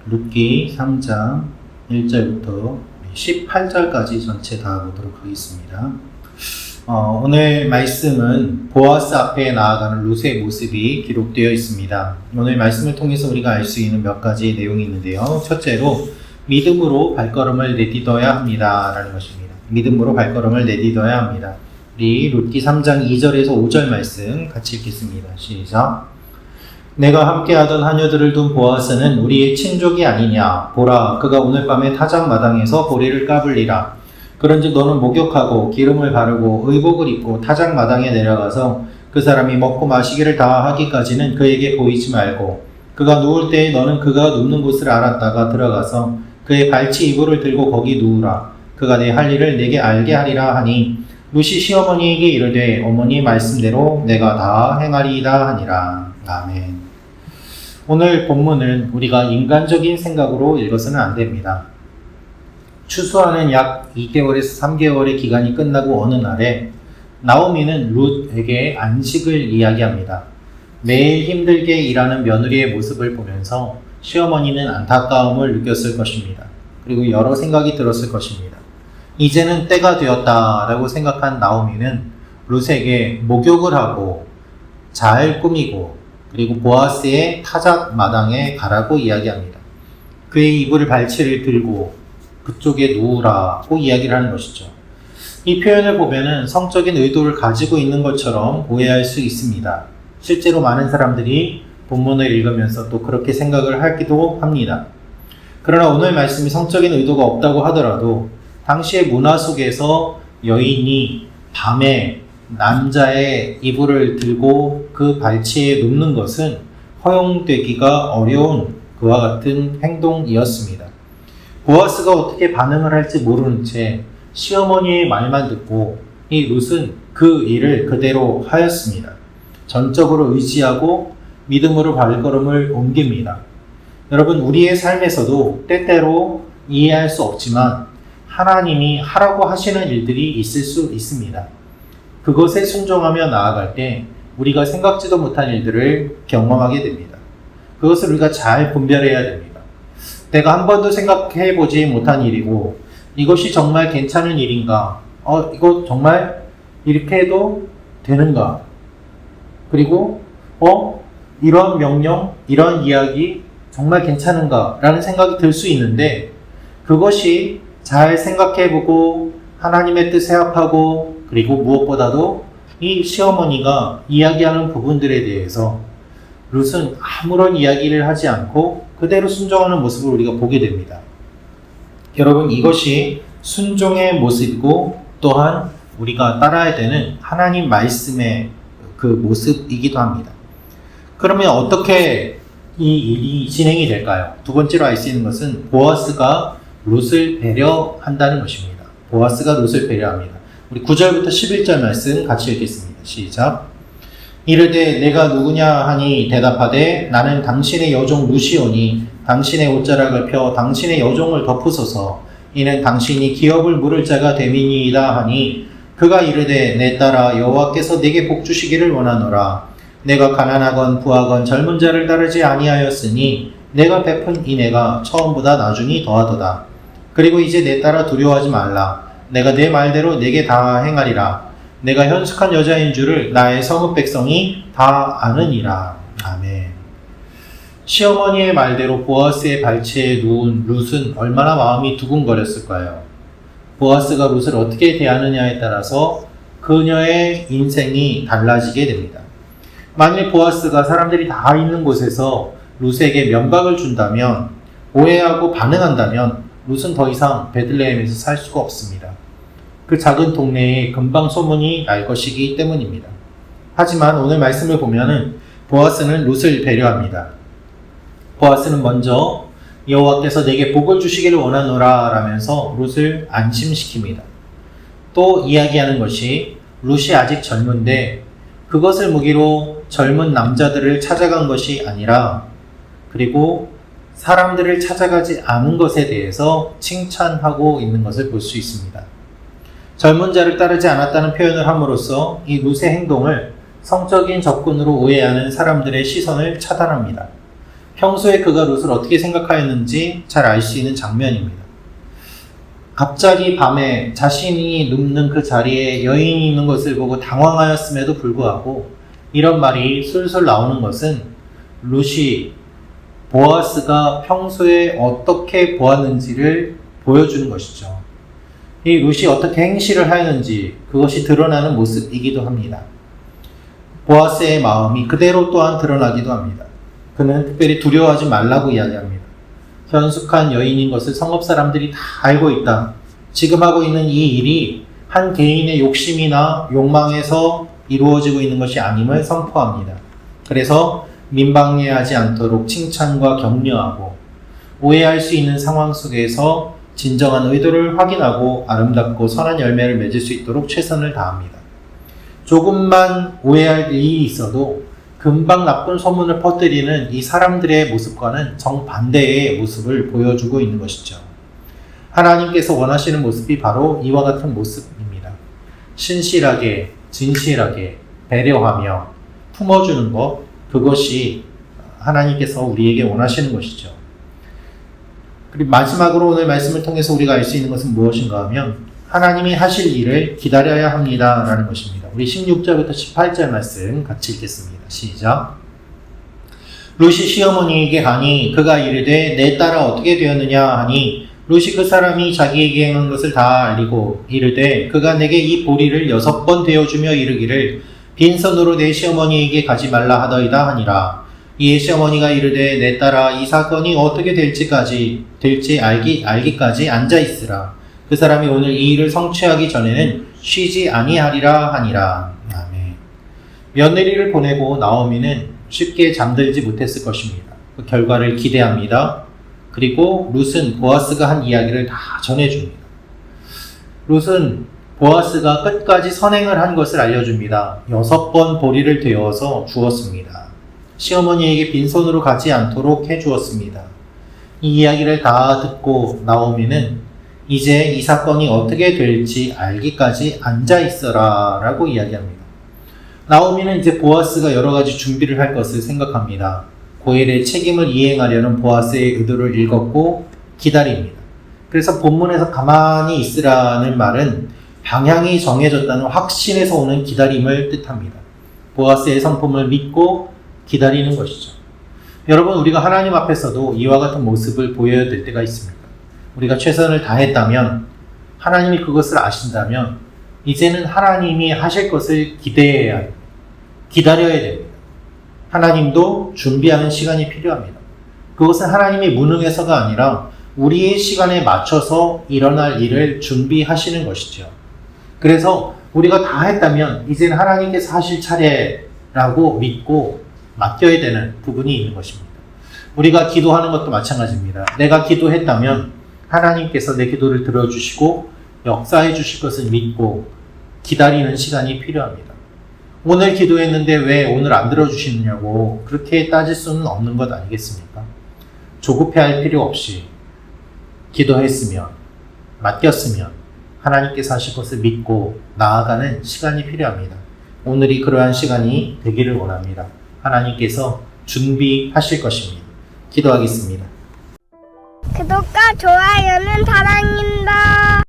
룻기 3장 1절부터 18절까지 전체 다 보도록 하겠습니다. 오늘 말씀은 보아스 앞에 나아가는 룻의 모습이 기록되어 있습니다. 오늘 말씀을 통해서 우리가 알 수 있는 몇 가지 내용이 있는데요. 첫째로 믿음으로 발걸음을 내딛어야 합니다 라는 것입니다. 믿음으로 발걸음을 내딛어야 합니다. 우리 룻기 3장 2절에서 5절 말씀 같이 읽겠습니다. 시작. 내가 함께하던 하녀들을 둔 보아스는 우리의 친족이 아니냐. 보라, 그가 오늘 밤에 타작 마당에서 보리를 까불리라. 그런즉 너는 목욕하고 기름을 바르고 의복을 입고 타작 마당에 내려가서 그 사람이 먹고 마시기를 다 하기까지는 그에게 보이지 말고, 그가 누울 때에 너는 그가 눕는 곳을 알았다가 들어가서 그의 발치 이불을 들고 거기 누우라. 그가 내 할 일을 내게 알게 하리라 하니, 룻이 시어머니에게 이르되 어머니 말씀대로 내가 다 행하리이다 하니라. 아멘. 오늘 본문은 우리가 인간적인 생각으로 읽어서는 안 됩니다. 추수하는 약 2개월에서 3개월의 기간이 끝나고 어느 날에 나오미는 룻에게 안식을 이야기합니다. 매일 힘들게 일하는 며느리의 모습을 보면서 시어머니는 안타까움을 느꼈을 것입니다. 그리고 여러 생각이 들었을 것입니다. 이제는 때가 되었다라고 생각한 나오미는 룻에게 목욕을 하고 잘 꾸미고 그리고 보아스의 타작 마당에 가라고 이야기합니다. 그의 이불을 발치를 들고 그쪽에 누우라고 이야기를 하는 것이죠. 이 표현을 보면은 성적인 의도를 가지고 있는 것처럼 오해할 수 있습니다. 실제로 많은 사람들이 본문을 읽으면서 또 그렇게 생각을 하기도 합니다. 그러나 오늘 말씀이 성적인 의도가 없다고 하더라도 당시의 문화 속에서 여인이 밤에 남자의 이불을 들고 그 발치에 눕는 것은 허용되기가 어려운 그와 같은 행동이었습니다. 보아스가 어떻게 반응을 할지 모르는 채 시어머니의 말만 듣고 이 룻은 그 일을 그대로 하였습니다. 전적으로 의지하고 믿음으로 발걸음을 옮깁니다. 여러분, 우리의 삶에서도 때때로 이해할 수 없지만 하나님이 하라고 하시는 일들이 있을 수 있습니다. 그것에 순종하며 나아갈 때 우리가 생각지도 못한 일들을 경험하게 됩니다. 그것을 우리가 잘 분별해야 됩니다. 내가 한 번도 생각해 보지 못한 일이고 이것이 정말 괜찮은 일인가? 이거 정말 이렇게 해도 되는가? 그리고 이런 명령, 이런 이야기 정말 괜찮은가? 라는 생각이 들 수 있는데 그것이 잘 생각해보고 하나님의 뜻에 합하고 그리고 무엇보다도 이 시어머니가 이야기하는 부분들에 대해서 룻은 아무런 이야기를 하지 않고 그대로 순종하는 모습을 우리가 보게 됩니다. 여러분, 이것이 순종의 모습이고 또한 우리가 따라야 되는 하나님 말씀의 그 모습이기도 합니다. 그러면 어떻게 이 일이 진행이 될까요? 두 번째로 알 수 있는 것은 보아스가 룻을 배려한다는 것입니다. 보아스가 룻을 배려합니다. 우리 9절부터 11절 말씀 같이 읽겠습니다. 시작. 이르되 내가 누구냐 하니 대답하되 나는 당신의 여종 룻이오니 당신의 옷자락을 펴 당신의 여종을 덮으소서. 이는 당신이 기업을 물을 자가 됨이니이다 하니 그가 이르되 내 딸아 여호와께서 내게 복 주시기를 원하노라. 내가 가난하건 부하건 젊은 자를 따르지 아니하였으니 내가 베푼 이내가 처음보다 나중이 더하도다. 그리고 이제 내 딸아 두려워하지 말라. 내가 내 말대로 내게 다 행하리라. 내가 현숙한 여자인 줄을 나의 성읍 백성이 다 아느니라. 아멘. 시어머니의 말대로 보아스의 발치에 누운 룻은 얼마나 마음이 두근거렸을까요? 보아스가 룻을 어떻게 대하느냐에 따라서 그녀의 인생이 달라지게 됩니다. 만일 보아스가 사람들이 다 있는 곳에서 룻에게 면박을 준다면, 오해하고 반응한다면 룻은 더 이상 베들레헴에서 살 수가 없습니다. 그 작은 동네에 금방 소문이 날 것이기 때문입니다. 하지만 오늘 말씀을 보면은 보아스는 룻을 배려합니다. 보아스는 먼저 여호와께서 내게 복을 주시기를 원하노라 라면서 룻을 안심시킵니다. 또 이야기하는 것이 룻이 아직 젊은데 그것을 무기로 젊은 남자들을 찾아간 것이 아니라 그리고 사람들을 찾아가지 않은 것에 대해서 칭찬하고 있는 것을 볼 수 있습니다. 젊은 자를 따르지 않았다는 표현을 함으로써 이 룻의 행동을 성적인 접근으로 오해하는 사람들의 시선을 차단합니다. 평소에 그가 룻을 어떻게 생각하였는지 잘 알 수 있는 장면입니다. 갑자기 밤에 자신이 눕는 그 자리에 여인이 있는 것을 보고 당황하였음에도 불구하고 이런 말이 술술 나오는 것은 룻이 보아스가 평소에 어떻게 보았는지를 보여주는 것이죠. 이 룻이 어떻게 행실을 하였는지 그것이 드러나는 모습이기도 합니다. 보아스의 마음이 그대로 또한 드러나기도 합니다. 그는 특별히 두려워하지 말라고 이야기합니다. 현숙한 여인인 것을 성읍 사람들이 다 알고 있다. 지금 하고 있는 이 일이 한 개인의 욕심이나 욕망에서 이루어지고 있는 것이 아님을 선포합니다. 그래서 민방해하지 않도록 칭찬과 격려하고 오해할 수 있는 상황 속에서 진정한 의도를 확인하고 아름답고 선한 열매를 맺을 수 있도록 최선을 다합니다. 조금만 오해할 일이 있어도 금방 나쁜 소문을 퍼뜨리는 이 사람들의 모습과는 정반대의 모습을 보여주고 있는 것이죠. 하나님께서 원하시는 모습이 바로 이와 같은 모습입니다. 신실하게, 진실하게 배려하며 품어주는 것, 그것이 하나님께서 우리에게 원하시는 것이죠. 그리고 마지막으로 오늘 말씀을 통해서 우리가 알 수 있는 것은 무엇인가 하면 하나님이 하실 일을 기다려야 합니다 라는 것입니다. 우리 16절부터 18절 말씀 같이 읽겠습니다. 시작. 룻이 시어머니에게 가니 그가 이르되 내 딸아 어떻게 되었느냐 하니 룻이 그 사람이 자기에게 행한 것을 다 알리고 이르되 그가 내게 이 보리를 6번 되어주며 이르기를 빈손으로 내 시어머니에게 가지 말라 하더이다 하니라. 이에 시어머니가 이르되 내 딸아 이 사건이 어떻게 될지 알기까지 앉아있으라. 그 사람이 오늘 이 일을 성취하기 전에는 쉬지 아니하리라 하니라. 아멘. 며느리를 보내고 나오미는 쉽게 잠들지 못했을 것입니다. 그 결과를 기대합니다. 그리고 룻은 보아스가 한 이야기를 다 전해줍니다. 룻은 보아스가 끝까지 선행을 한 것을 알려줍니다. 6번 보리를 되어서 주었습니다. 시어머니에게 빈손으로 가지 않도록 해주었습니다. 이 이야기를 다 듣고 나오미는 이제 이 사건이 어떻게 될지 알기까지 앉아있어라 라고 이야기합니다. 나오미는 이제 보아스가 여러 가지 준비를 할 것을 생각합니다. 고엘의 책임을 이행하려는 보아스의 의도를 읽었고 기다립니다. 그래서 본문에서 가만히 있으라는 말은 방향이 정해졌다는 확신에서 오는 기다림을 뜻합니다. 보아스의 성품을 믿고 기다리는 것이죠. 여러분, 우리가 하나님 앞에서도 이와 같은 모습을 보여야 될 때가 있습니다. 우리가 최선을 다했다면, 하나님이 그것을 아신다면 이제는 하나님이 하실 것을 기다려야 됩니다. 하나님도 준비하는 시간이 필요합니다. 그것은 하나님이 무능해서가 아니라 우리의 시간에 맞춰서 일어날 일을 준비하시는 것이죠. 그래서 우리가 다 했다면 이제는 하나님께서 하실 차례라고 믿고 맡겨야 되는 부분이 있는 것입니다. 우리가 기도하는 것도 마찬가지입니다. 내가 기도했다면 하나님께서 내 기도를 들어주시고 역사해 주실 것을 믿고 기다리는 시간이 필요합니다. 오늘 기도했는데 왜 오늘 안 들어주시느냐고 그렇게 따질 수는 없는 것 아니겠습니까? 조급해할 필요 없이 기도했으면, 맡겼으면 하나님께서 하실 것을 믿고 나아가는 시간이 필요합니다. 오늘이 그러한 시간이 되기를 원합니다. 하나님께서 준비하실 것입니다. 기도하겠습니다. 구독과 좋아요는 사랑입니다.